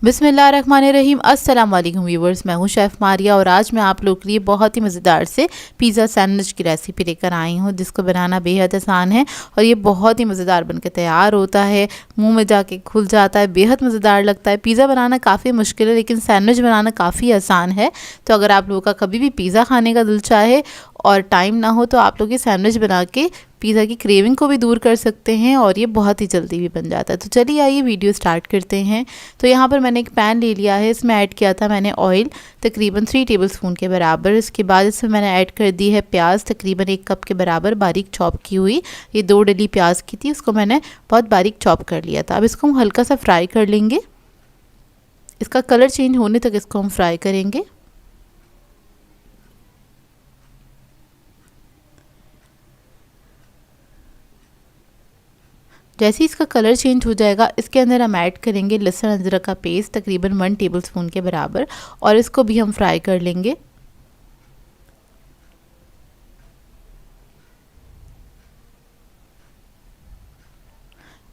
बिस्मिल्लाहिर्रहमानिर्रहीम। अस्सलाम वालेकुम व्यूवर्स, मैं हूं शेफ़ मारिया और आज मैं आप लोग के लिए बहुत ही मज़ेदार से पिज़्ज़ा सैंडविच की रेसिपी लेकर आई हूं, जिसको बनाना बेहद आसान है और ये बहुत ही मज़ेदार बनकर तैयार होता है। मुंह में जाके खुल जाता है, बेहद मज़ेदार लगता है। पिज़्ज़ा बनाना काफ़ी मुश्किल है लेकिन सैंडविच बनाना काफ़ी आसान है। तो अगर आप लोगों का कभी भी पिज़्ज़ा खाने का दिल चाहे और टाइम ना हो तो आप लोग ये सैंडविच बना के पिज़्ज़ा की क्रेविंग को भी दूर कर सकते हैं और ये बहुत ही जल्दी भी बन जाता है। तो चलिए आइए वीडियो स्टार्ट करते हैं। तो यहाँ पर मैंने एक पैन ले लिया है, इसमें ऐड किया था मैंने ऑयल तकरीबन 3 टेबलस्पून के बराबर। इसके बाद इसमें मैंने ऐड कर दी है प्याज तकरीबन 1 कप के बराबर बारीक चॉप की हुई। ये 2 डली प्याज की थी, उसको मैंने बहुत बारीक चॉप कर लिया था। अब इसको हम हल्का सा फ्राई कर लेंगे, इसका कलर चेंज होने तक इसको हम फ्राई करेंगे। जैसे ही इसका कलर चेंज हो जाएगा इसके अंदर हम ऐड करेंगे लहसुन अदरक का पेस्ट तकरीबन 1 टेबलस्पून के बराबर और इसको भी हम फ्राई कर लेंगे।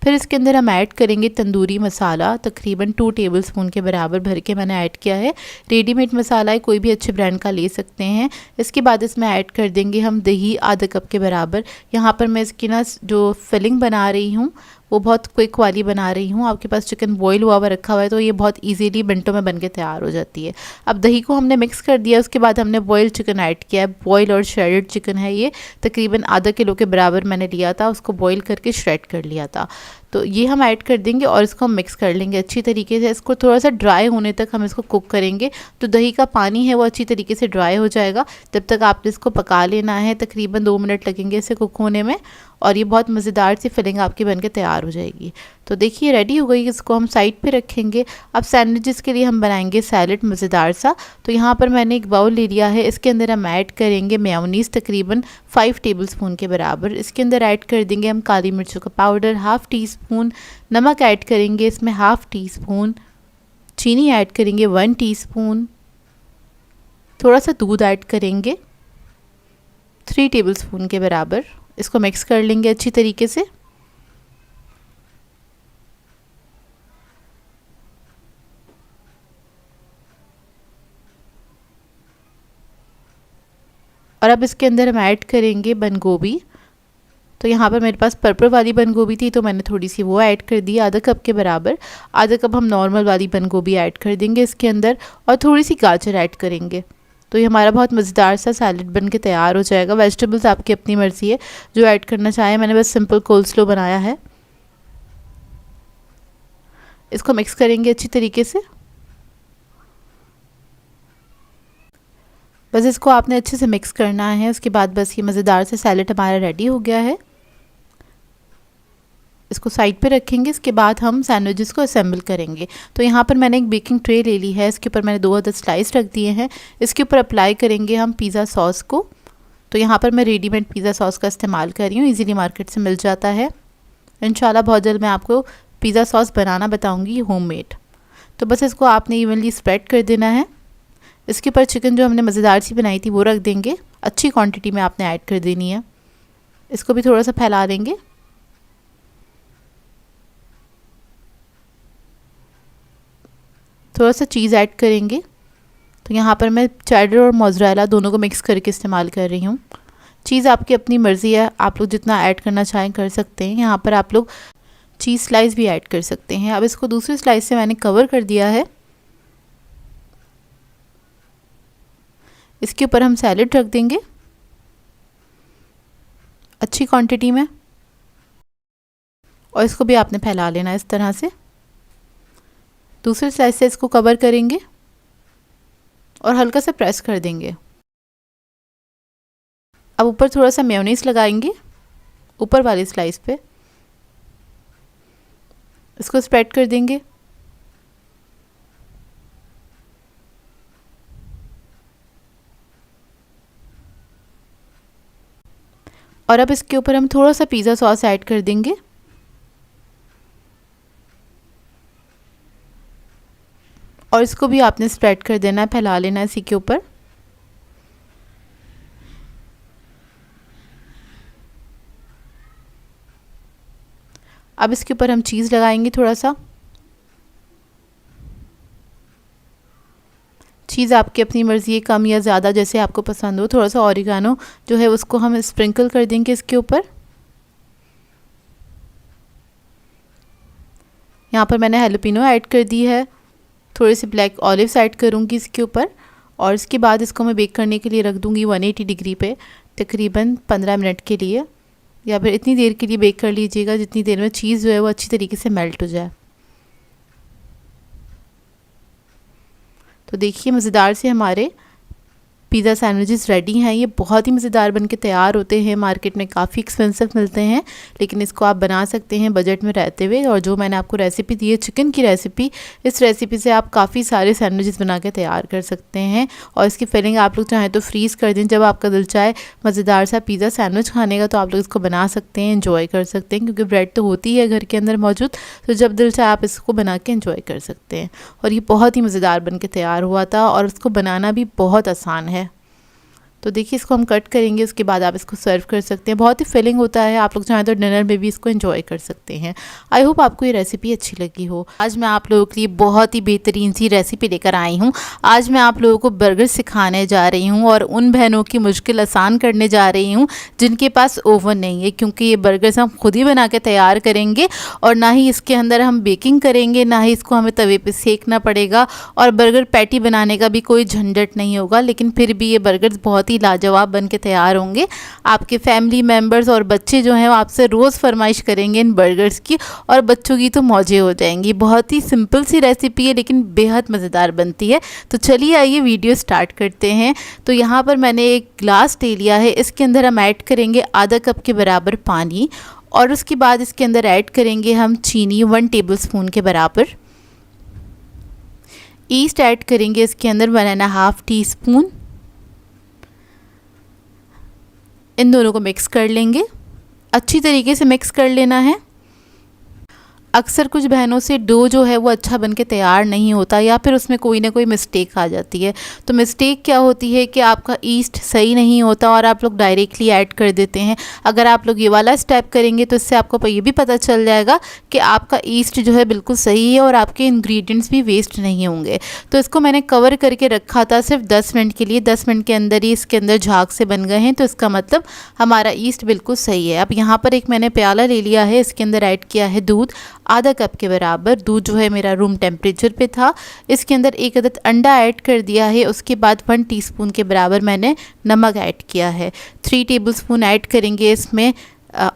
फिर इसके अंदर हम ऐड करेंगे तंदूरी मसाला तकरीबन 2 टेबलस्पून के बराबर भर के मैंने ऐड किया है। रेडीमेड मसाला है, कोई भी अच्छे ब्रांड का ले सकते हैं। इसके बाद इसमें ऐड कर देंगे हम दही आधा कप के बराबर। यहाँ पर मैं इसकी ना जो फिलिंग बना रही हूँ वो बहुत क्विक वाली बना रही हूँ। आपके पास चिकन बॉईल हुआ रखा हुआ है तो ये बहुत इजीली मिनटों में बनके तैयार हो जाती है। अब दही को हमने मिक्स कर दिया, उसके बाद हमने बॉयल चिकन ऐड किया है। बॉयल और श्रेडेड चिकन है, ये तकरीबन आधा किलो के बराबर मैंने लिया था, उसको बॉयल करके श्रेड कर लिया था। तो ये हम ऐड कर देंगे और इसको हम मिक्स कर लेंगे अच्छी तरीके से। इसको थोड़ा सा ड्राई होने तक हम इसको कुक करेंगे। तो दही का पानी है वो अच्छी तरीके से ड्राई हो जाएगा, तब तक आपने इसको पका लेना है। तकरीबन 2 मिनट लगेंगे इसे कुक होने में और ये बहुत मज़ेदार सी फिलिंग आपकी बनके तैयार हो जाएगी। तो देखिए रेडी हो गई, इसको हम साइड पे रखेंगे। अब सैंडविचेस के लिए हम बनाएंगे सैलेड मज़ेदार सा। तो यहाँ पर मैंने एक बाउल ले लिया है, इसके अंदर हम ऐड करेंगे मेयोनीज़ तकरीबन 5 टेबलस्पून के बराबर। इसके अंदर ऐड कर देंगे हम काली मिर्चों का पाउडर हाफ़ टी स्पून, नमक ऐड करेंगे इसमें हाफ़ टी स्पून, चीनी ऐड करेंगे 1 टीस्पून, थोड़ा सा दूध ऐड करेंगे 3 टेबलस्पून के बराबर। इसको मिक्स कर लेंगे अच्छी तरीके से। और अब इसके अंदर हम ऐड करेंगे बंद गोभी। तो यहाँ पर मेरे पास पर्पल वाली बंद गोभी थी तो मैंने थोड़ी सी वो ऐड कर दी आधा कप के बराबर। आधा कप हम नॉर्मल वाली बंद गोभी ऐड कर देंगे इसके अंदर और थोड़ी सी गाजर ऐड करेंगे। तो ये हमारा बहुत मज़ेदार सा सैलेड बन के तैयार हो जाएगा। वेजिटेबल्स आपकी अपनी मर्ज़ी है जो ऐड करना चाहें, मैंने बस सिंपल कोल्स्लो बनाया है। इसको मिक्स करेंगे अच्छी तरीके से। बस इसको आपने अच्छे से मिक्स करना है, उसके बाद बस ये मज़ेदार से सैलेड हमारा रेडी हो गया है। इसको साइड पे रखेंगे, इसके बाद हम सैंडविचेस को असेंबल करेंगे। तो यहाँ पर मैंने एक बेकिंग ट्रे ले ली है, इसके ऊपर मैंने 2 अदद स्लाइस रख दिए हैं। इसके ऊपर अप्लाई करेंगे हम पिज़्ज़ा सॉस को। तो यहाँ पर मैं रेडीमेड पिज़्ज़ा सॉस का इस्तेमाल कर रही हूँ, इजीली मार्केट से मिल जाता है। इंशाल्लाह बहुत जल्द मैं आपको पिज़्ज़ा सॉस बनाना बताऊँगी होममेड। तो बस इसको आपने इवनली स्प्रेड कर देना है। इसके ऊपर चिकन जो हमने मज़ेदार सी बनाई थी वो रख देंगे, अच्छी क्वांटिटी में आपने ऐड कर देनी है। इसको भी थोड़ा सा फैला देंगे। थोड़ा सा चीज़ ऐड करेंगे। तो यहाँ पर मैं चेडर और मोज़रेला दोनों को मिक्स करके इस्तेमाल कर रही हूँ। चीज़ आपकी अपनी मर्ज़ी है, आप लोग जितना ऐड करना चाहें कर सकते हैं। यहाँ पर आप लोग चीज़ स्लाइस भी ऐड कर सकते हैं। अब इसको दूसरी स्लाइस से मैंने कवर कर दिया है। इसके ऊपर हम सैलेड रख देंगे अच्छी क्वांटिटी में और इसको भी आपने फैला लेना इस तरह से। दूसरे स्लाइस से इसको कवर करेंगे और हल्का सा प्रेस कर देंगे। अब ऊपर थोड़ा सा मेयोनीज़ लगाएंगे ऊपर वाली स्लाइस पे, इसको स्प्रेड कर देंगे। और अब इसके ऊपर हम थोड़ा सा पिज़्ज़ा सॉस ऐड कर देंगे और इसको भी आपने स्प्रेड कर देना है, फैला लेना है इसी के ऊपर। अब इसके ऊपर हम चीज़ लगाएंगे थोड़ा सा। चीज़ आपकी अपनी मर्ज़ी है, कम या ज़्यादा जैसे आपको पसंद हो। थोड़ा सा ऑरिगानो जो है उसको हम स्प्रिंकल कर देंगे इसके ऊपर। यहाँ पर मैंने हैलोपिनो ऐड कर दी है, थोड़ी सी ब्लैक ऑलिव्स ऐड करूँगी इसके ऊपर, और इसके बाद इसको मैं बेक करने के लिए रख दूँगी 180 डिग्री पे तकरीबन 15 मिनट के लिए, या फिर इतनी देर के लिए बेक कर लीजिएगा जितनी देर में चीज़ जो है वो अच्छी तरीके से मेल्ट हो जाए। तो देखिए मज़ेदार से हमारे पिज़्ज़ा सैंडविचेस रेडी हैं। ये बहुत ही मज़ेदार बनके तैयार होते हैं, मार्केट में काफ़ी एक्सपेंसिव मिलते हैं, लेकिन इसको आप बना सकते हैं बजट में रहते हुए। और जो मैंने आपको रेसिपी दी है चिकन की रेसिपी, इस रेसिपी से आप काफ़ी सारे सैंडविचेस बना के तैयार कर सकते हैं। और इसकी फिलिंग आप लोग चाहें तो फ्रीज़ कर दें, जब आपका दिल चाहे मज़ेदार सा पिज़्ज़ा सैंडविच खाने का तो आप लोग इसको बना सकते हैं, एंजॉय कर सकते हैं, क्योंकि ब्रेड तो होती है घर के अंदर मौजूद, तो जब दिल चाहे आप इसको बना के एंजॉय कर सकते हैं। और ये बहुत ही मज़ेदार बन के तैयार हुआ था और उसको बनाना भी बहुत आसान है। तो देखिए इसको हम कट करेंगे, उसके बाद आप इसको सर्व कर सकते हैं। बहुत ही फिलिंग होता है, आप लोग चाहें तो डिनर में भी इसको एंजॉय कर सकते हैं। आई होप आपको ये रेसिपी अच्छी लगी हो। आज मैं आप लोगों के लिए बहुत ही बेहतरीन सी रेसिपी लेकर आई हूँ। आज मैं आप लोगों को बर्गर सिखाने जा रही हूँ और उन बहनों की मुश्किल आसान करने जा रही हूँ जिनके पास ओवन नहीं है, क्योंकि ये बर्गर्स हम खुद ही बना के तैयार करेंगे और ना ही इसके अंदर हम बेकिंग करेंगे, ना ही इसको हमें तवे पर सेकना पड़ेगा, और बर्गर पैटी बनाने का भी कोई झंझट नहीं होगा। लेकिन फिर भी ये बर्गर्स बहुत ही लाजवाब बन के तैयार होंगे। आपके फैमिली मेंबर्स और बच्चे जो हैं वो आपसे रोज़ फरमाइश करेंगे इन बर्गर्स की, और बच्चों की तो मौजें हो जाएंगी। बहुत ही सिंपल सी रेसिपी है लेकिन बेहद मज़ेदार बनती है। तो चलिए आइए वीडियो स्टार्ट करते हैं। तो यहाँ पर मैंने एक ग्लास ले लिया है, इसके अंदर हम ऐड करेंगे आधा कप के बराबर पानी, और उसके बाद इसके अंदर ऐड करेंगे हम चीनी 1 टेबलस्पून के बराबर। ईस्ट ऐड करेंगे इसके अंदर 1.5 टीस्पून। इन दोनों को मिक्स कर लेंगे, अच्छी तरीके से मिक्स कर लेना है। अक्सर कुछ बहनों से डो जो है वो अच्छा बन के तैयार नहीं होता, या फिर उसमें कोई ना कोई मिस्टेक आ जाती है। तो मिस्टेक क्या होती है कि आपका ईस्ट सही नहीं होता और आप लोग डायरेक्टली ऐड कर देते हैं। अगर आप लोग ये वाला स्टेप करेंगे तो इससे आपको ये भी पता चल जाएगा कि आपका ईस्ट जो है बिल्कुल सही है और आपके इंग्रेडिएंट्स भी वेस्ट नहीं होंगे। तो इसको मैंने कवर करके रखा था सिर्फ 10 मिनट के लिए। 10 मिनट के अंदर ही इसके अंदर झाग से बन गए हैं, तो इसका मतलब हमारा ईस्ट बिल्कुल सही है। अब यहाँ पर एक मैंने प्याला ले लिया है, इसके अंदर ऐड किया है दूध, आधा कप के बराबर। दूध जो है मेरा रूम टेम्परेचर पे था। इसके अंदर एक अदद अंडा ऐड कर दिया है। उसके बाद 1 टीस्पून के बराबर मैंने नमक ऐड किया है। 3 टेबलस्पून ऐड करेंगे इसमें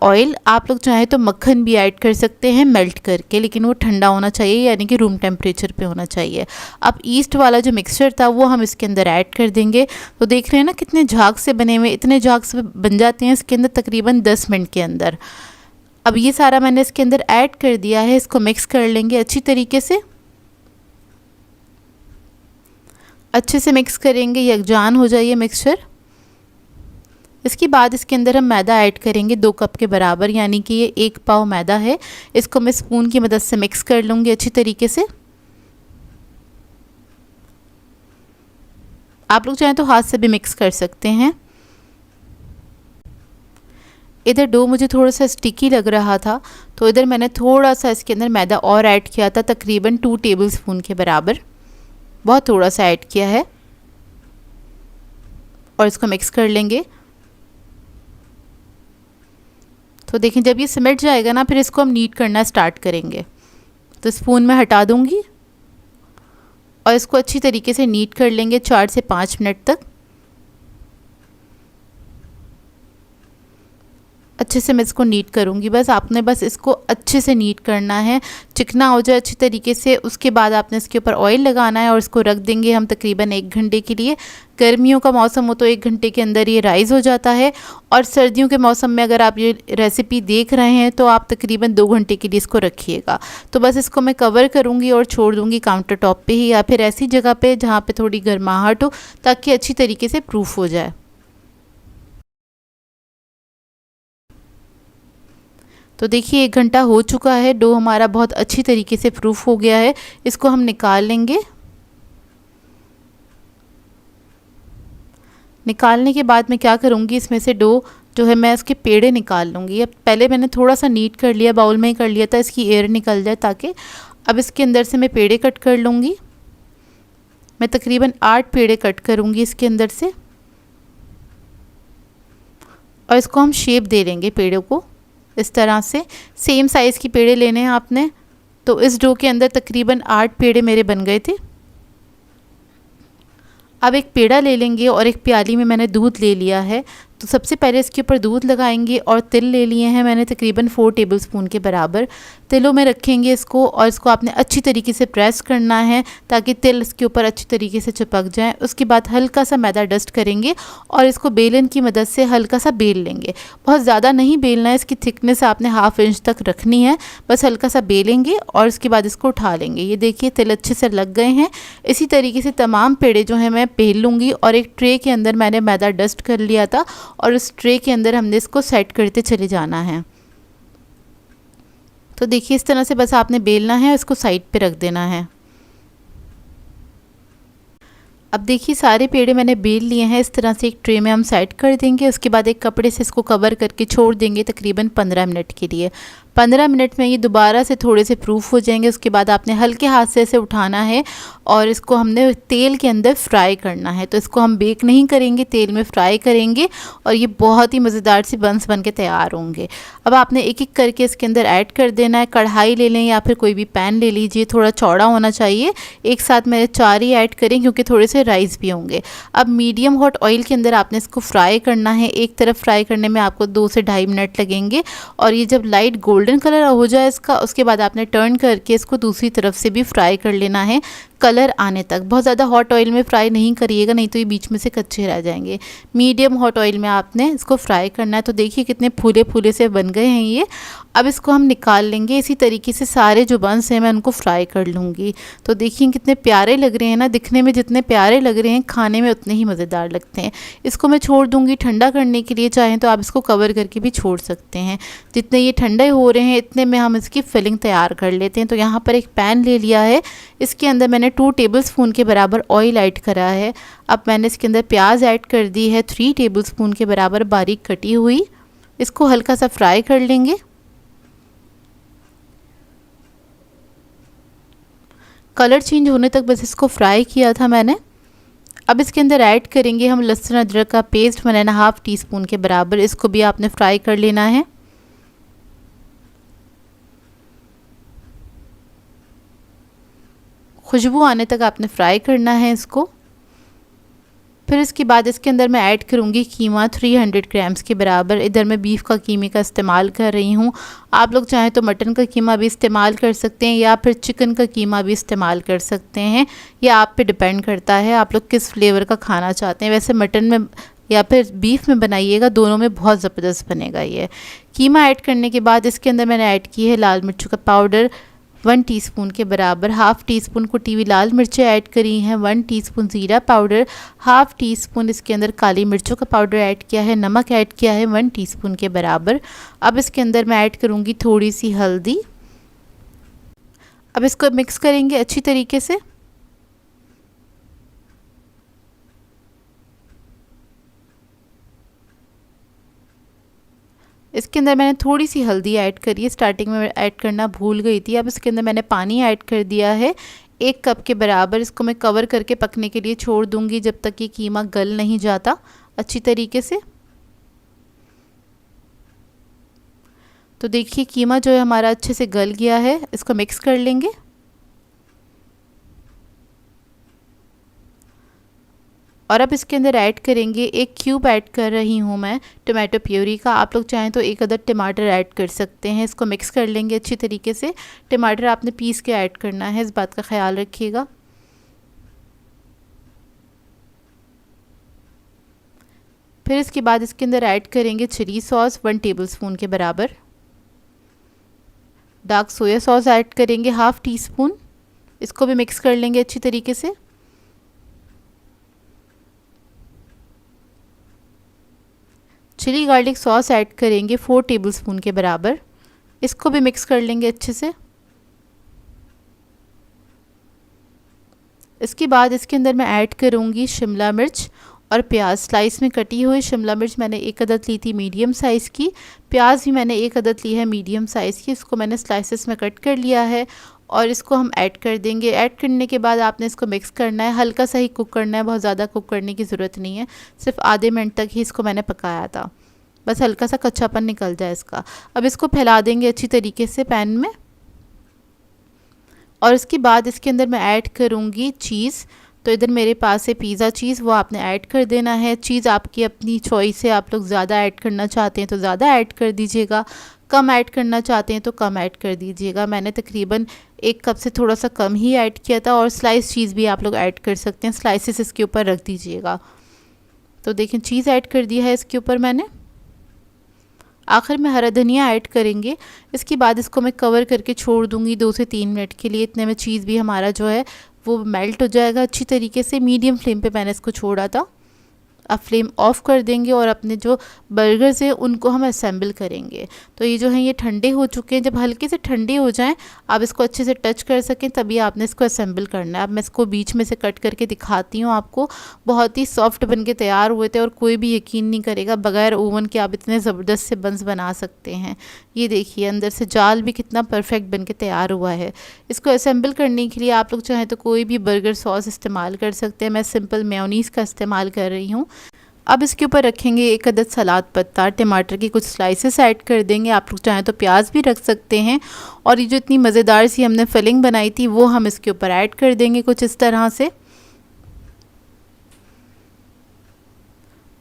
ऑयल। आप लोग चाहें तो मक्खन भी ऐड कर सकते हैं मेल्ट करके, लेकिन वो ठंडा होना चाहिए, यानी कि रूम टेम्परेचर पे होना चाहिए। अब ईस्ट वाला जो मिक्सचर था वो हम इसके अंदर ऐड कर देंगे। तो देख रहे हैं ना कितने झाग से बने हुए, इतने झाग से बन जाते हैं इसके अंदर तकरीबन 10 मिनट के अंदर। अब ये सारा मैंने इसके अंदर ऐड कर दिया है, इसको मिक्स कर लेंगे अच्छी तरीके से। अच्छे से मिक्स करेंगे, यकजान हो जाए ये मिक्सचर। इसके बाद इसके अंदर हम मैदा ऐड करेंगे 2 कप के बराबर, यानी कि ये 1 पाव मैदा है। इसको मैं स्पून की मदद से मिक्स कर लूँगी अच्छी तरीके से। आप लोग चाहें तो हाथ से भी मिक्स कर सकते हैं। इधर डो मुझे थोड़ा सा स्टिकी लग रहा था, तो इधर मैंने थोड़ा सा इसके अंदर मैदा और ऐड किया था, तकरीबन 2 टेबलस्पून के बराबर। बहुत थोड़ा सा ऐड किया है, और इसको मिक्स कर लेंगे। तो देखें जब ये सिमट जाएगा ना, फिर इसको हम नीट करना स्टार्ट करेंगे। तो स्पून में हटा दूंगी और इसको अच्छी तरीके से नीट कर लेंगे 4 से 5 मिनट तक। अच्छे से मैं इसको नीट करूँगी। बस आपने बस इसको अच्छे से नीट करना है, चिकना हो जाए अच्छी तरीके से। उसके बाद आपने इसके ऊपर ऑयल लगाना है और इसको रख देंगे हम तकरीबन 1 घंटे के लिए। गर्मियों का मौसम हो तो 1 घंटे के अंदर ये राइज़ हो जाता है, और सर्दियों के मौसम में अगर आप ये रेसिपी देख रहे हैं तो आप तकरीबन 2 घंटे के लिए इसको रखिएगा। तो बस इसको मैं कवर करूँगी और छोड़ दूँगी काउंटर टॉप पर ही, या फिर ऐसी जगह पर जहाँ पर थोड़ी गर्माहट हो, ताकि अच्छी तरीके से प्रूफ हो जाए। तो देखिए 1 घंटा हो चुका है, डो हमारा बहुत अच्छी तरीके से प्रूफ हो गया है। इसको हम निकाल लेंगे। निकालने के बाद मैं क्या करूँगी, इसमें से डो जो है मैं इसके पेड़े निकाल लूँगी। अब पहले मैंने थोड़ा सा नीट कर लिया, बाउल में ही कर लिया था, इसकी एयर निकल जाए ताकि। अब इसके अंदर से मैं पेड़े कट कर लूँगी। मैं तकरीबन 8 पेड़े कट करूँगी इसके अंदर से और इसको हम शेप दे लेंगे पेड़ों को इस तरह से। सेम साइज़ की पेड़े लेने हैं आपने। तो इस डो के अंदर तकरीबन 8 पेड़े मेरे बन गए थे। अब एक पेड़ा ले लेंगे और एक प्याली में मैंने दूध ले लिया है। तो सबसे पहले इसके ऊपर दूध लगाएंगे और तिल ले लिए हैं मैंने तकरीबन 4 टेबलस्पून के बराबर। तिलों में रखेंगे इसको और इसको आपने अच्छी तरीके से प्रेस करना है ताकि तिल इसके ऊपर अच्छी तरीके से चिपक जाए। उसके बाद हल्का सा मैदा डस्ट करेंगे और इसको बेलन की मदद से हल्का सा बेल लेंगे। बहुत ज़्यादा नहीं बेलना है, इसकी थिकनेस आपने ½ इंच तक रखनी है। बस हल्का सा बेलेंगे और उसके बाद इसको उठा लेंगे। ये देखिए तिल अच्छे से लग गए हैं। इसी तरीके से तमाम पेड़े जो हैं मैं बेल लूँगी और एक ट्रे के अंदर मैंने मैदा डस्ट कर लिया था और उस ट्रे के अंदर हमने इसको सेट करते चले जाना है। तो देखिए इस तरह से बस आपने बेलना है और इसको साइड पे रख देना है। अब देखिए सारे पेड़े मैंने बेल लिए हैं। इस तरह से एक ट्रे में हम सेट कर देंगे। उसके बाद एक कपड़े से इसको कवर करके छोड़ देंगे तकरीबन 15 मिनट के लिए। 15 मिनट में ये दोबारा से थोड़े से प्रूफ हो जाएंगे। उसके बाद आपने हल्के हाथ से इसे उठाना है और इसको हमने तेल के अंदर फ्राई करना है। तो इसको हम बेक नहीं करेंगे, तेल में फ्राई करेंगे और ये बहुत ही मज़ेदार सी बंस बन के तैयार होंगे। अब आपने एक एक करके इसके अंदर ऐड कर देना है। कढ़ाई ले लें या फिर कोई भी पैन ले लीजिए, थोड़ा चौड़ा होना चाहिए। एक साथ मैंने 4 ही ऐड करें क्योंकि थोड़े से राइस भी होंगे। अब मीडियम हॉट ऑयल के अंदर आपने इसको फ्राई करना है। एक तरफ फ्राई करने में आपको 2 से 2.5 मिनट लगेंगे और ये जब लाइट गोल्डन कलर हो जाए इसका, उसके बाद आपने टर्न करके इसको दूसरी तरफ से भी फ्राई कर लेना है कलर आने तक। बहुत ज़्यादा हॉट ऑयल में फ्राई नहीं करिएगा, नहीं तो ये बीच में से कच्चे रह जाएंगे। मीडियम हॉट ऑयल में आपने इसको फ्राई करना है। तो देखिए कितने फूले फूले से बन गए हैं ये। अब इसको हम निकाल लेंगे। इसी तरीके से सारे जो बंस हैं मैं उनको फ्राई कर लूँगी। तो देखिए कितने प्यारे लग रहे हैं ना, दिखने में जितने प्यारे लग रहे हैं खाने में उतने ही मज़ेदार लगते हैं। इसको मैं छोड़ दूँगी ठंडा करने के लिए, चाहें तो आप इसको कवर करके भी छोड़ सकते हैं। जितने ये ठंडे हो रहे हैं इतने में हम इसकी फिलिंग तैयार कर लेते हैं। तो यहाँ पर एक पैन ले लिया है, इसके अंदर मैंने 2 टेबलस्पून के बराबर ऑयल ऐड करा है। अब मैंने इसके अंदर प्याज ऐड कर दी है 3 टेबलस्पून के बराबर बारीक कटी हुई। इसको हल्का सा फ्राई कर लेंगे। कलर चेंज होने तक बस इसको फ्राई किया था मैंने। अब इसके अंदर ऐड करेंगे हम लहसुन अदरक का पेस्ट, मैंने ½ टीस्पून के बराबर। इसको भी आपने फ्राई कर लेना है। खुशबू आने तक आपने फ्राई करना है इसको। फिर इसके बाद इसके अंदर मैं ऐड करूँगी कीमा 300 ग्राम्स के बराबर। इधर मैं बीफ का कीमे का इस्तेमाल कर रही हूँ। आप लोग चाहें तो मटन का कीमा भी इस्तेमाल कर सकते हैं या फिर चिकन का कीमा भी इस्तेमाल कर सकते हैं। यह आप पे डिपेंड करता है आप लोग किस फ्लेवर का खाना चाहते हैं। वैसे मटन में या फिर बीफ में बनाइएगा, दोनों में बहुत ज़बरदस्त बनेगा ये। कीमा ऐड करने के बाद इसके अंदर मैंने ऐड की है लाल मिर्चों का पाउडर 1 टीस्पून के बराबर। ½ टीस्पून कुटी हुई लाल मिर्चें ऐड करी हैं। 1 टीस्पून ज़ीरा पाउडर, ½ टीस्पून इसके अंदर काली मिर्चों का पाउडर ऐड किया है। नमक ऐड किया है 1 टीस्पून के बराबर। अब इसके अंदर मैं ऐड करूँगी थोड़ी सी हल्दी। अब इसको मिक्स करेंगे अच्छी तरीके से। इसके अंदर मैंने थोड़ी सी हल्दी ऐड करी है, स्टार्टिंग में ऐड करना भूल गई थी। अब इसके अंदर मैंने पानी ऐड कर दिया है 1 कप के बराबर। इसको मैं कवर करके पकने के लिए छोड़ दूंगी जब तक कि कीमा गल नहीं जाता अच्छी तरीके से। तो देखिए कीमा जो है हमारा अच्छे से गल गया है। इसको मिक्स कर लेंगे। और अब इसके अंदर ऐड करेंगे 1 क्यूब ऐड कर रही हूँ मैं टमाटो प्यूरी का। आप लोग चाहें तो 1 अदद टमाटर ऐड कर सकते हैं। इसको मिक्स कर लेंगे अच्छी तरीके से। टमाटर आपने पीस के ऐड करना है, इस बात का ख्याल रखिएगा। फिर इसके बाद इसके अंदर ऐड करेंगे चिली सॉस 1 टेबलस्पून के बराबर। डार्क सोया सॉस ऐड करेंगे ½ टीस्पून। इसको भी मिक्स कर लेंगे अच्छी तरीके से। चिली गार्लिक सॉस ऐड करेंगे 4 टेबलस्पून के बराबर। इसको भी मिक्स कर लेंगे अच्छे से। इसके बाद इसके अंदर मैं ऐड करूँगी शिमला मिर्च और प्याज। स्लाइस में कटी हुई शिमला मिर्च मैंने 1 अदद ली थी मीडियम साइज़ की। प्याज भी मैंने 1 अदद ली है मीडियम साइज़ की। इसको मैंने स्लाइसेस में कट कर लिया है और इसको हम ऐड कर देंगे। ऐड करने के बाद आपने इसको मिक्स करना है, हल्का सा ही कुक करना है, बहुत ज़्यादा कुक करने की ज़रूरत नहीं है। सिर्फ आधे मिनट तक ही इसको मैंने पकाया था, बस हल्का सा कच्चापन निकल जाए इसका। अब इसको फैला देंगे अच्छी तरीके से पैन में, और इसके बाद इसके अंदर मैं ऐड करूँगी चीज़। तो इधर मेरे पास है पिज़्ज़ा चीज़, वो आपने ऐड कर देना है। चीज़ आपकी अपनी चॉइस है, आप लोग ज़्यादा ऐड करना चाहते हैं तो ज़्यादा ऐड कर दीजिएगा, कम ऐड करना चाहते हैं तो कम ऐड कर दीजिएगा। मैंने तकरीबन 1 कप से थोड़ा सा कम ही ऐड किया था। और स्लाइस चीज़ भी आप लोग ऐड कर सकते हैं, स्लाइसेस इसके ऊपर रख दीजिएगा। तो देखें चीज़ ऐड कर दिया है इसके ऊपर मैंने। आखिर में हरा धनिया ऐड करेंगे। इसके बाद इसको मैं कवर करके छोड़ दूँगी 2 से 3 मिनट के लिए। इतने में चीज़ भी हमारा जो है वो मेल्ट हो जाएगा अच्छी तरीके से। मीडियम फ्लेम पे मैंने इसको छोड़ा था। अब फ्लेम ऑफ़ कर देंगे और अपने जो बर्गर्स हैं उनको हम असेंबल करेंगे। तो ये जो है ये ठंडे हो चुके हैं। जब हल्के से ठंडे हो जाएं, आप इसको अच्छे से टच कर सकें, तभी आपने इसको असेंबल करना है। अब मैं इसको बीच में से कट करके दिखाती हूँ आपको। बहुत ही सॉफ्ट बन के तैयार हुए थे और कोई भी यकीन नहीं करेगा बग़ैर ओवन के आप इतने ज़बरदस्त से बंस बना सकते हैं। ये देखिए अंदर से जाल भी कितना परफेक्ट बन के तैयार हुआ है। इसको असेंबल करने के लिए आप लोग चाहें तो कोई भी बर्गर सॉस इस्तेमाल कर सकते हैं। मैं सिंपल मेयोनीज़ का इस्तेमाल कर रही हूँ। अब इसके ऊपर रखेंगे 1 अदद सलाद पत्ता, टमाटर की कुछ स्लाइसेस ऐड कर देंगे। आप लोग चाहें तो प्याज भी रख सकते हैं। और ये जो इतनी मज़ेदार सी हमने फिलिंग बनाई थी वो हम इसके ऊपर ऐड कर देंगे कुछ इस तरह से।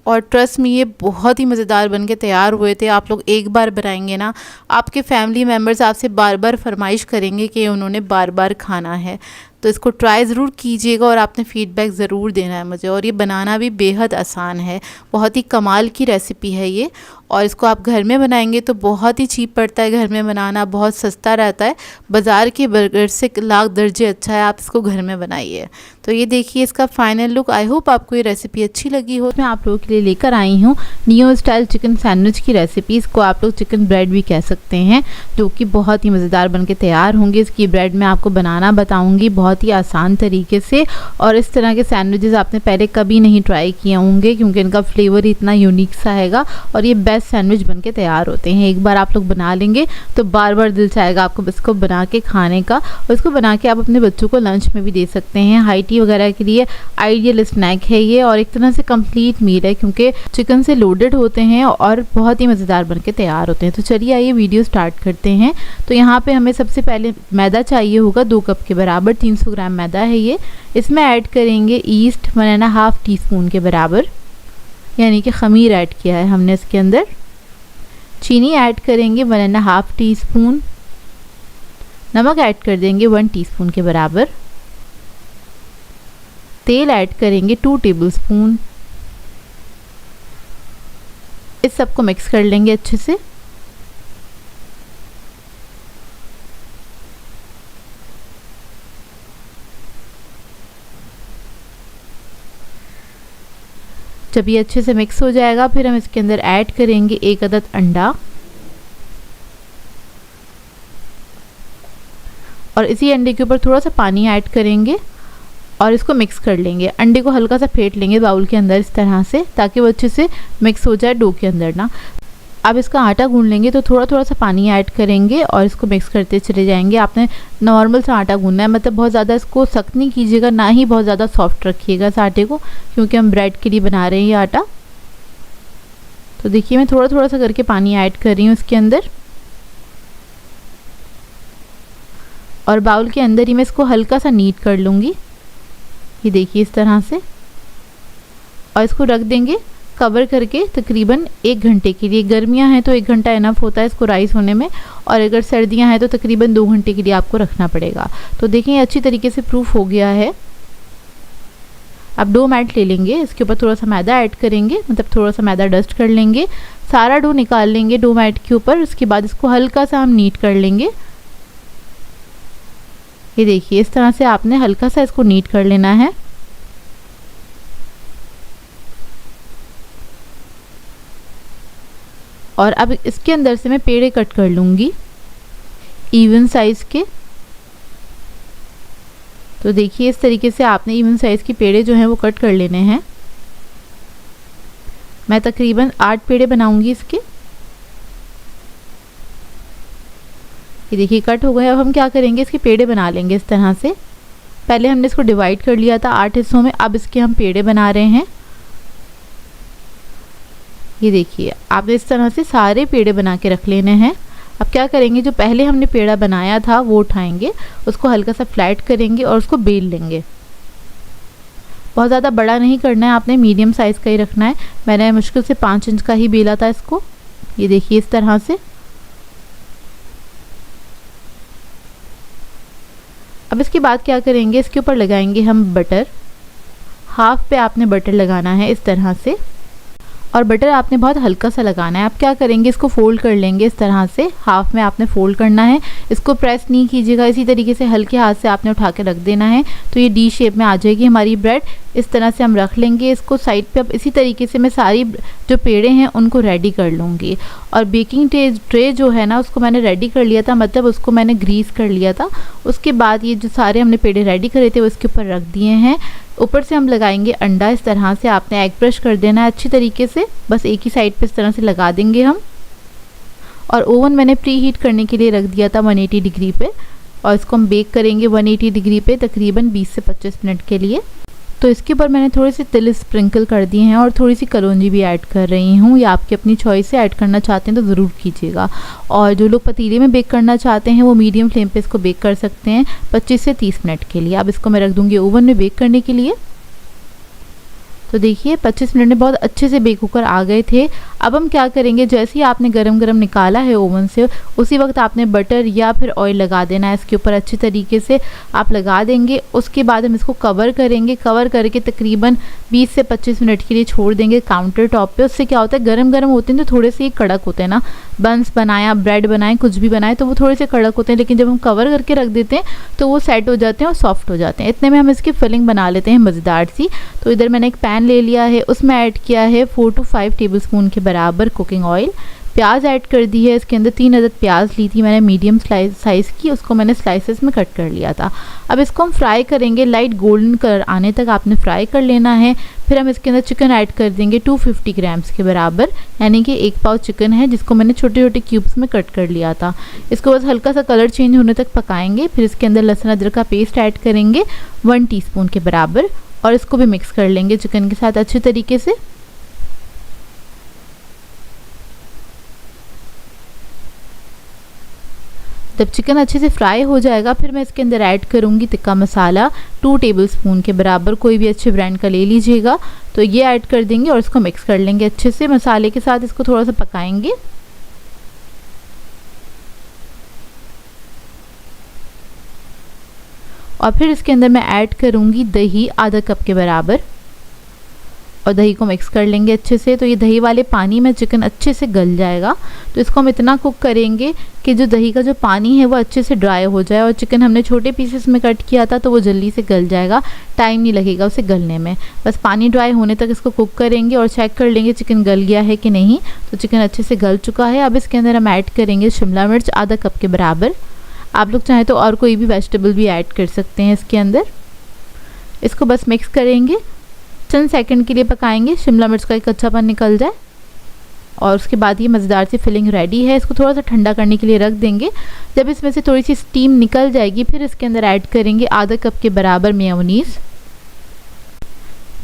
और ट्रस्ट में ये बहुत ही मज़ेदार बन के तैयार हुए थे। आप लोग एक बार बनाएंगे ना, आपके फैमिली मेम्बर्स आपसे बार बार फरमाइश करेंगे कि उन्होंने बार बार खाना है। तो इसको ट्राई ज़रूर कीजिएगा और आपने फ़ीडबैक ज़रूर देना है मुझे। और ये बनाना भी बेहद आसान है, बहुत ही कमाल की रेसिपी है ये। और इसको आप घर में बनाएंगे तो बहुत ही चीप पड़ता है, घर में बनाना बहुत सस्ता रहता है। बाज़ार के बर्गर से लाख दर्जे अच्छा है, आप इसको घर में बनाइए। तो ये देखिए इसका फ़ाइनल लुक। आई होप आपको ये रेसिपी अच्छी लगी हो। मैं आप लोगों के लिए लेकर आई हूँ नियो स्टाइल चिकन सैंडविच की रेसिपी। इसको आप लोग चिकन ब्रेड भी कह सकते हैं, जो कि बहुत ही मज़ेदार बन के तैयार होंगे। इसकी ब्रेड मैं आपको बनाना बताऊँगी बहुत ही आसान तरीके से। और इस तरह के सैंडविचेस आपने पहले कभी नहीं ट्राई किए होंगे, क्योंकि इनका फ्लेवर इतना यूनिक सा हैगा और ये बेस्ट सैंडविच बन के तैयार होते हैं। एक बार आप लोग बना लेंगे तो बार बार दिल चाहेगा आपको इसको बना के खाने का। और इसको बना के आप अपने बच्चों को लंच में भी दे सकते हैं। हाई टी वगैरह के लिए आइडियल स्नैक है ये, और एक तरह से कंप्लीट मील है, क्योंकि चिकन से लोडेड होते हैं और बहुत ही मज़ेदार बन के तैयार होते हैं। तो चलिए आइए वीडियो स्टार्ट करते हैं। तो यहाँ पे हमें सबसे पहले मैदा चाहिए होगा 2 कप के बराबर, 300 ग्राम मैदा है ये। इसमें ऐड करेंगे ईस्ट 1.5 टीस्पून के बराबर, यानी कि खमीर ऐड किया है हमने इसके अंदर। चीनी ऐड करेंगे 1.5 टीस्पून। नमक ऐड कर देंगे 1 टीस्पून के बराबर। तेल ऐड करेंगे 2 टेबलस्पून। इस सबको मिक्स कर लेंगे अच्छे से। जब ये अच्छे से मिक्स हो जाएगा फिर हम इसके अंदर ऐड करेंगे 1 अदद अंडा, और इसी अंडे के ऊपर थोड़ा सा पानी ऐड करेंगे और इसको मिक्स कर लेंगे। अंडे को हल्का सा फेंट लेंगे बाउल के अंदर इस तरह से, ताकि वो अच्छे से मिक्स हो जाए डो के अंदर ना। अब इसका आटा गूंद लेंगे तो थोड़ा थोड़ा सा पानी ऐड करेंगे और इसको मिक्स करते चले जाएंगे। आपने नॉर्मल सा आटा गूंदना है, मतलब बहुत ज़्यादा इसको सख्त नहीं कीजिएगा, ना ही बहुत ज़्यादा सॉफ्ट रखिएगा इस आटे को, क्योंकि हम ब्रेड के लिए बना रहे हैं ये आटा। तो देखिए मैं थोड़ा थोड़ा सा करके पानी ऐड कर रही हूँ इसके अंदर, और बाउल के अंदर ही मैं इसको हल्का सा नीट कर लूँगी। ये देखिए इस तरह से, और इसको रख देंगे कवर करके तकरीबन 1 घंटे के लिए। गर्मियां हैं तो 1 घंटा इनफ होता है इसको राइस होने में, और अगर सर्दियां हैं तो तकरीबन 2 घंटे के लिए आपको रखना पड़ेगा। तो देखें अच्छी तरीके से प्रूफ हो गया है। अब डो मैट ले लेंगे, इसके ऊपर थोड़ा सा मैदा ऐड करेंगे, मतलब थोड़ा सा मैदा डस्ट कर लेंगे, सारा डो निकाल लेंगे डो मैट के ऊपर। उसके बाद इसको हल्का सा हम नीट कर लेंगे। ये देखिए इस तरह से आपने हल्का सा इसको नीट कर लेना है। और अब इसके अंदर से मैं पेड़े कट कर लूँगी इवन साइज़ के। तो देखिए इस तरीके से आपने इवन साइज़ के पेड़े जो हैं वो कट कर लेने हैं। मैं तकरीबन 8 पेड़े बनाऊंगी इसके। ये देखिए कट हो गए। अब हम क्या करेंगे, इसके पेड़े बना लेंगे इस तरह से। पहले हमने इसको डिवाइड कर लिया था 8 हिस्सों में, अब इसके हम पेड़े बना रहे हैं। ये देखिए आपने इस तरह से सारे पेड़े बना के रख लेने हैं। अब क्या करेंगे, जो पहले हमने पेड़ा बनाया था वो उठाएंगे, उसको हल्का सा फ्लैट करेंगे और उसको बेल लेंगे। बहुत ज़्यादा बड़ा नहीं करना है आपने, मीडियम साइज़ का ही रखना है। मैंने मुश्किल से 5 इंच का ही बेला था इसको। ये देखिए इस तरह से। अब इसके बाद क्या करेंगे, इसके ऊपर लगाएंगे हम बटर। हाफ पे आपने बटर लगाना है इस तरह से, और बटर आपने बहुत हल्का सा लगाना है। आप क्या करेंगे, इसको फोल्ड कर लेंगे इस तरह से। हाफ में आपने फोल्ड करना है, इसको प्रेस नहीं कीजिएगा, इसी तरीके से हल्के हाथ से आपने उठा के रख देना है। तो ये डी शेप में आ जाएगी हमारी ब्रेड। इस तरह से हम रख लेंगे इसको साइड पे। अब इसी तरीके से मैं सारी जो पेड़े हैं उनको रेडी कर लूँगी। और बेकिंग ट्रे जो है ना, उसको मैंने रेडी कर लिया था, मतलब उसको मैंने ग्रीस कर लिया था। उसके बाद ये जो सारे हमने पेड़े रेडी करे थे वो इसके ऊपर रख दिए हैं। ऊपर से हम लगाएंगे अंडा। इस तरह से आपने एग ब्रश कर देना है अच्छी तरीके से, बस एक ही साइड पे इस तरह से लगा देंगे हम। और ओवन मैंने प्री हीट करने के लिए रख दिया था 180 डिग्री पे, और इसको हम बेक करेंगे 180 डिग्री पे तकरीबन 20 से 25 मिनट के लिए। तो इसके ऊपर मैंने थोड़े से तिल स्प्रिंकल कर दिए हैं और थोड़ी सी कलौंजी भी ऐड कर रही हूँ। ये आपकी अपनी चॉइस से ऐड करना चाहते हैं तो ज़रूर कीजिएगा। और जो लोग पतीले में बेक करना चाहते हैं वो मीडियम फ्लेम पे इसको बेक कर सकते हैं 25 से 30 मिनट के लिए। अब इसको मैं रख दूँगी ओवन में बेक करने के लिए। तो देखिए 25 मिनट में बहुत अच्छे से बेक होकर आ गए थे। अब हम क्या करेंगे, जैसे ही आपने गरम गरम निकाला है ओवन से, उसी वक्त आपने बटर या फिर ऑयल लगा देना है इसके ऊपर। अच्छी तरीके से आप लगा देंगे। उसके बाद हम इसको कवर करेंगे। कवर करके तकरीबन 20 से 25 मिनट के लिए छोड़ देंगे काउंटर टॉप पे। उससे क्या होता है, गरम गरम होते हैं तो थोड़े से कड़क होते हैं ना। बंस बनाया, ब्रेड बनाए, कुछ भी बनाए तो वो थोड़े से कड़क होते हैं, लेकिन जब हम कवर करके रख देते हैं तो वो सेट हो जाते हैं और सॉफ्ट हो जाते हैं। इतने में हम इसकी फिलिंग बना लेते हैं मज़ेदार सी। तो इधर मैंने एक पैन ले लिया है, उसमें ऐड किया है 4 to 5 टेबलस्पून के बराबर कुकिंग ऑयल। प्याज ऐड कर दी है। इसके अंदर 3 अदद प्याज ली थी मैंने मीडियम साइज़ की, उसको मैंने स्लाइसेस में कट कर लिया था। अब इसको हम फ्राई करेंगे, लाइट गोल्डन कलर आने तक आपने फ्राई कर लेना है। फिर हम इसके अंदर चिकन ऐड कर देंगे 250 ग्राम्स के बराबर, यानी कि 1 पाव चिकन है जिसको मैंने छोटे छोटे क्यूब्स में कट कर लिया था। इसको बस हल्का सा कलर चेंज होने तक पकाएंगे। फिर इसके अंदर लहसुन अदरक का पेस्ट ऐड करेंगे 1 टीस्पून के बराबर, और इसको भी मिक्स कर लेंगे चिकन के साथ अच्छे तरीके से। जब चिकन अच्छे से फ्राई हो जाएगा फिर मैं इसके अंदर ऐड करूँगी टिक्का मसाला 2 टेबलस्पून के बराबर, कोई भी अच्छे ब्रांड का ले लीजिएगा। तो ये ऐड कर देंगे और इसको मिक्स कर लेंगे अच्छे से मसाले के साथ। इसको थोड़ा सा पकाएंगे। और फिर इसके अंदर मैं ऐड करूँगी दही आधा कप के बराबर, और दही को मिक्स कर लेंगे अच्छे से। तो ये दही वाले पानी में चिकन अच्छे से गल जाएगा। तो इसको हम इतना कुक करेंगे कि जो दही का जो पानी है वो अच्छे से ड्राई हो जाए। और चिकन हमने छोटे पीसेस में कट किया था तो वो जल्दी से गल जाएगा, टाइम नहीं लगेगा उसे गलने में। बस पानी ड्राई होने तक इसको कुक करेंगे और चेक कर लेंगे चिकन गल गया है कि नहीं। तो चिकन अच्छे से गल चुका है। अब इसके अंदर हम ऐड करेंगे शिमला मिर्च आधा कप के बराबर। आप लोग चाहें तो और कोई भी वेजिटेबल भी ऐड कर सकते हैं इसके अंदर। इसको बस मिक्स करेंगे, चंद सेकंड के लिए पकाएंगे, शिमला मिर्च का एक कच्चापन निकल जाए। और उसके बाद ये मज़ेदार सी फिलिंग रेडी है। इसको थोड़ा सा ठंडा करने के लिए रख देंगे। जब इसमें से थोड़ी सी स्टीम निकल जाएगी फिर इसके अंदर ऐड करेंगे आधा कप के बराबर मेयोनीज़।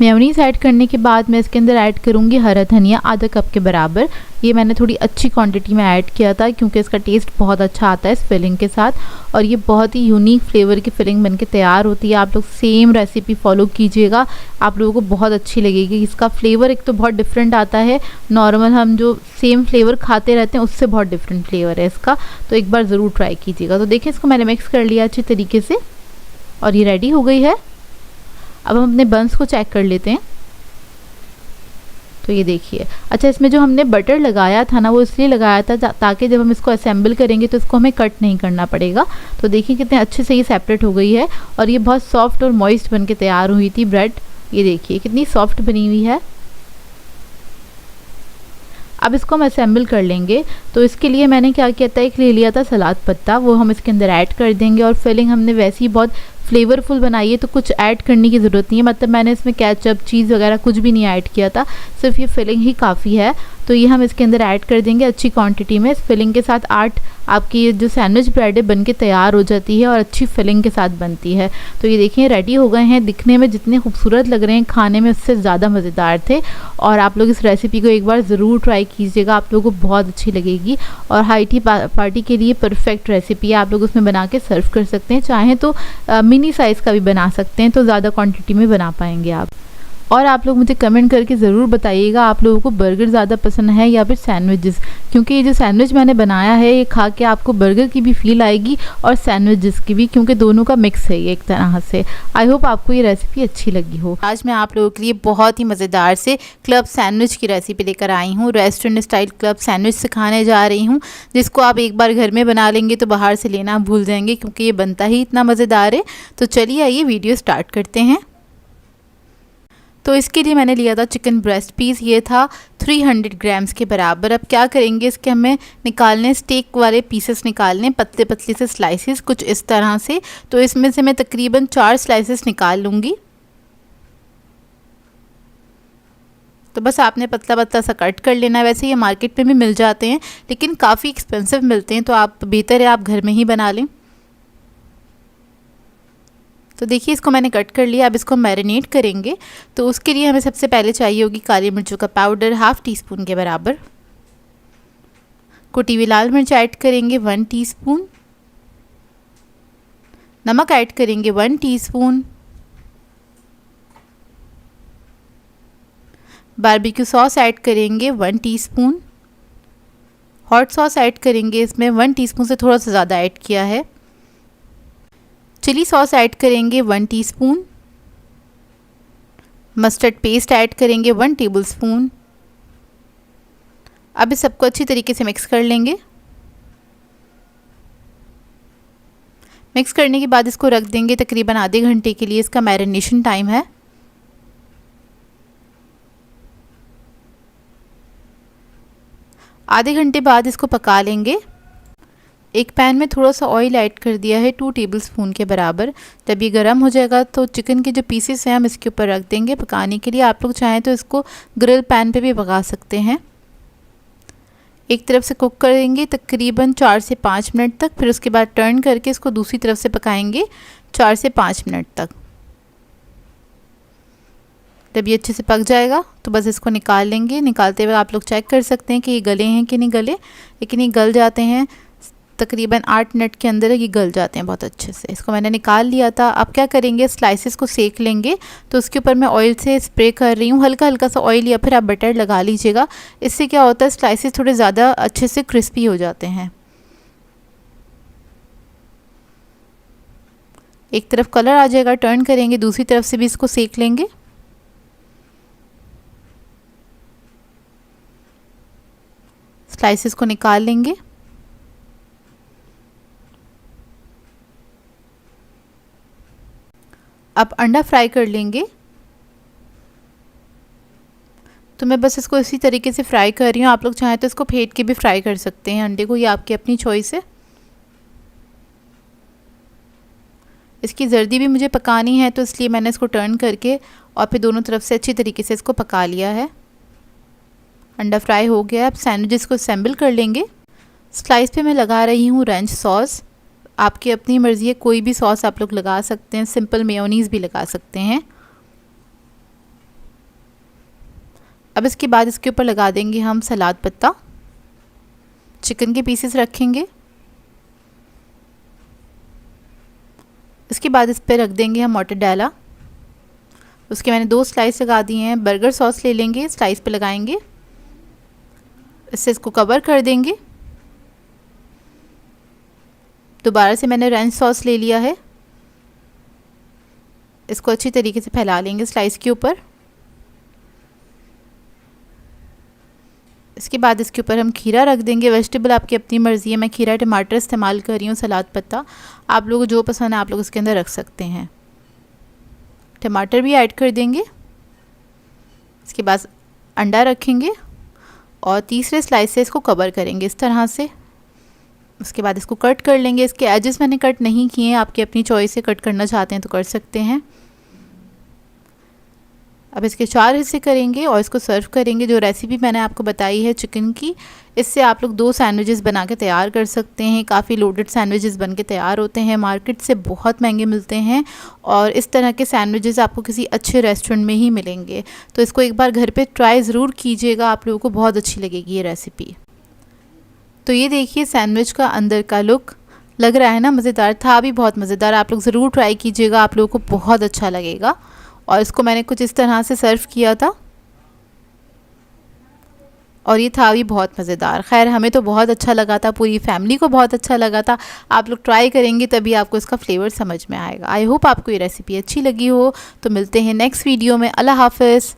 मेयोनीज़ ऐड करने के बाद मैं इसके अंदर ऐड करूँगी हरा धनिया आधा कप के बराबर। ये मैंने थोड़ी अच्छी क्वांटिटी में ऐड किया था क्योंकि इसका टेस्ट बहुत अच्छा आता है इस फिलिंग के साथ, और ये बहुत ही यूनिक फ्लेवर की फिलिंग बनके तैयार होती है। आप लोग सेम रेसिपी फॉलो कीजिएगा, आप लोगों को बहुत अच्छी लगेगी। इसका फ्लेवर एक तो बहुत डिफरेंट आता है, नॉर्मल हम जो सेम फ्लेवर खाते रहते हैं उससे बहुत डिफरेंट फ्लेवर है इसका। तो एक बार ज़रूर ट्राई कीजिएगा। तो देखिए इसको मैंने मिक्स कर लिया अच्छी तरीके से और ये रेडी हो गई है। अब हम अपने बंस को चेक कर लेते हैं। तो ये देखिए, अच्छा इसमें जो हमने बटर लगाया था ना वो इसलिए लगाया था ताकि जब हम इसको असेंबल करेंगे तो इसको हमें कट नहीं करना पड़ेगा। तो देखिए कितने अच्छे से ये सेपरेट हो गई है और ये बहुत सॉफ्ट और मॉइस्ट बन के तैयार हुई थी ब्रेड। ये देखिए कितनी सॉफ्ट बनी हुई है। अब इसको हम असेंबल कर लेंगे। तो इसके लिए मैंने क्या किया था, एक ले लिया था सलाद पत्ता, वो हम इसके अंदर ऐड कर देंगे। और फिलिंग हमने वैसे ही बहुत फ्लेवरफुल बनाई है तो कुछ ऐड करने की ज़रूरत नहीं है, मतलब मैंने इसमें केचप चीज़ वगैरह कुछ भी नहीं ऐड किया था, सिर्फ ये फिलिंग ही काफ़ी है। तो तो ये हम इसके अंदर ऐड कर देंगे अच्छी क्वांटिटी में। इस फिलिंग के साथ 8 आपकी जो सैंडविच ब्रेड है बन के तैयार हो जाती है और अच्छी फिलिंग के साथ बनती है। तो ये देखिए रेडी हो गए हैं। दिखने में जितने खूबसूरत लग रहे हैं, खाने में उससे ज़्यादा मज़ेदार थे। और आप लोग इस रेसिपी को एक बार ज़रूर ट्राई कीजिएगा, आप लोगों को बहुत अच्छी लगेगी। और हाई टी पार्टी के लिए परफेक्ट रेसिपी है। आप लोग उसमें बना के सर्व कर सकते हैं, चाहें तो मिनी साइज़ का भी बना सकते हैं, तो ज़्यादा क्वांटिटी में बना पाएंगे आप। और आप लोग मुझे कमेंट करके ज़रूर बताइएगा आप लोगों को बर्गर ज़्यादा पसंद है या फिर सैंडविचेस, क्योंकि ये जो सैंडविच मैंने बनाया है ये खा के आपको बर्गर की भी फील आएगी और सैंडविचेस की भी, क्योंकि दोनों का मिक्स है ये एक तरह से। आई होप आपको ये रेसिपी अच्छी लगी हो। आज मैं आप लोगों के लिए बहुत ही मज़ेदार से क्लब सैंडविच की रेसिपी लेकर आई हूँ। रेस्टोरेंट स्टाइल क्लब सैंडविच सिखाने जा रही हूँ, जिसको आप एक बार घर में बना लेंगे तो बाहर से लेना भूल जाएंगे, क्योंकि ये बनता ही इतना मज़ेदार है। तो चलिए आइए वीडियो स्टार्ट करते हैं। तो इसके लिए मैंने लिया था चिकन ब्रेस्ट पीस, ये था 300 ग्राम्स के बराबर। अब क्या करेंगे, इसके हमें निकालने स्टेक वाले पीसेस निकालने, पतले पतले से स्लाइसेस कुछ इस तरह से। तो इसमें से मैं तकरीबन 4 स्लाइसेस निकाल लूँगी। तो बस आपने पतला पतला सा कट कर लेना है। वैसे ये मार्केट में भी मिल जाते हैं, लेकिन काफ़ी एक्सपेंसिव मिलते हैं, तो आप बेहतर है आप घर में ही बना लें। तो देखिए इसको मैंने कट कर लिया। अब इसको मैरिनेट करेंगे। तो उसके लिए हमें सबसे पहले चाहिए होगी काली मिर्चों का पाउडर 1/2 टीस्पून के बराबर। कुटी हुई लाल मिर्च ऐड करेंगे 1 टीस्पून। नमक ऐड करेंगे 1 टीस्पून। बारबेक्यू सॉस ऐड करेंगे 1 टीस्पून। हॉट सॉस ऐड करेंगे, इसमें 1 टीस्पून से थोड़ा सा ज़्यादा ऐड किया है। चिली सॉस ऐड करेंगे 1 टीस्पून। मस्टर्ड पेस्ट ऐड करेंगे 1 टेबलस्पून। अब इस सबको अच्छी तरीके से मिक्स कर लेंगे। मिक्स करने के बाद इसको रख देंगे तकरीबन आधे घंटे के लिए, इसका मैरिनेशन टाइम है। आधे घंटे बाद इसको पका लेंगे। एक पैन में थोड़ा सा ऑयल ऐड कर दिया है 2 टेबलस्पून के बराबर। जब ये गर्म हो जाएगा तो चिकन के जो पीसेस हैं हम इसके ऊपर रख देंगे पकाने के लिए। आप लोग चाहें तो इसको ग्रिल पैन पे भी पका सकते हैं। एक तरफ से कुक करेंगे तकरीबन 4 से 5 मिनट तक, फिर उसके बाद टर्न करके इसको दूसरी तरफ से पकाएंगे 4 से 5 मिनट तक। जब ये अच्छे से पक जाएगा तो बस इसको निकाल लेंगे। निकालते हुए आप लोग चेक कर सकते हैं कि ये गले हैं कि नहीं गले, लेकिन ये गल जाते हैं तकरीबन 8 मिनट के अंदर ये गल जाते हैं बहुत अच्छे से। इसको मैंने निकाल लिया था। अब क्या करेंगे, स्लाइसेस को सेक लेंगे। तो उसके ऊपर मैं ऑयल से स्प्रे कर रही हूँ, हल्का हल्का सा ऑयल या फिर आप बटर लगा लीजिएगा। इससे क्या होता है, स्लाइसेस थोड़े ज़्यादा अच्छे से क्रिस्पी हो जाते हैं। एक तरफ कलर आ जाएगा, टर्न करेंगे, दूसरी तरफ से भी इसको सेक लेंगे। स्लाइसेस को निकाल लेंगे। अब अंडा फ्राई कर लेंगे। तो मैं बस इसको इसी तरीके से फ्राई कर रही हूँ। आप लोग चाहें तो इसको फेंट के भी फ्राई कर सकते हैं अंडे को, ये आपकी अपनी चॉइस है। इसकी जर्दी भी मुझे पकानी है, तो इसलिए मैंने इसको टर्न करके और फिर दोनों तरफ से अच्छी तरीके से इसको पका लिया है। अंडा फ्राई हो गया। अब सैंडविचेस को असेंबल कर लेंगे। स्लाइस पे मैं लगा रही हूँ रेंच सॉस। आपकी अपनी मर्ज़ी है, कोई भी सॉस आप लोग लगा सकते हैं, सिंपल मेयोनीज़ भी लगा सकते हैं। अब इसके बाद इसके ऊपर लगा देंगे हम सलाद पत्ता। चिकन के पीसेस रखेंगे। इसके बाद इस पर रख देंगे हम मोट्टेरेला। उसके मैंने 2 स्लाइस लगा दिए हैं। बर्गर सॉस ले लेंगे, स्लाइस पे लगाएंगे, इससे इसको कवर कर देंगे। दोबारा से मैंने रेंच सॉस ले लिया है, इसको अच्छी तरीके से फैला लेंगे स्लाइस के ऊपर। इसके बाद इसके ऊपर हम खीरा रख देंगे। वेजिटेबल आपकी अपनी मर्ज़ी है, मैं खीरा टमाटर इस्तेमाल कर रही हूँ, सलाद पत्ता आप लोगों को जो पसंद है आप लोग इसके अंदर रख सकते हैं। टमाटर भी ऐड कर देंगे। इसके बाद अंडा रखेंगे और तीसरे स्लाइस से इसको कवर करेंगे इस तरह से। उसके बाद इसको कट कर लेंगे। इसके एजेस मैंने कट नहीं किए हैं, आपकी अपनी चॉइस से कट करना चाहते हैं तो कर सकते हैं। अब इसके 4 हिस्से करेंगे और इसको सर्व करेंगे। जो रेसिपी मैंने आपको बताई है चिकन की, इससे आप लोग 2 सैंडविचेस बना के तैयार कर सकते हैं। काफ़ी लोडेड सैंडविचेस बन के तैयार होते हैं, मार्केट से बहुत महंगे मिलते हैं और इस तरह के सैंडविचेस आपको किसी अच्छे रेस्टोरेंट में ही मिलेंगे। तो इसको एक बार घर पे ट्राई ज़रूर कीजिएगा, आप लोगों को बहुत अच्छी लगेगी ये रेसिपी। तो ये देखिए सैंडविच का अंदर का लुक, लग रहा है ना मज़ेदार, था भी बहुत मज़ेदार। आप लोग ज़रूर ट्राई कीजिएगा, आप लोगों को बहुत अच्छा लगेगा। और इसको मैंने कुछ इस तरह से सर्व किया था और ये था भी बहुत मज़ेदार। खैर हमें तो बहुत अच्छा लगा था, पूरी फैमिली को बहुत अच्छा लगा था। आप लोग ट्राई करेंगे तभी आपको इसका फ्लेवर समझ में आएगा। आई होप आपको ये रेसिपी अच्छी लगी हो। तो मिलते हैं नेक्स्ट वीडियो में। अल्लाह हाफ़िज़।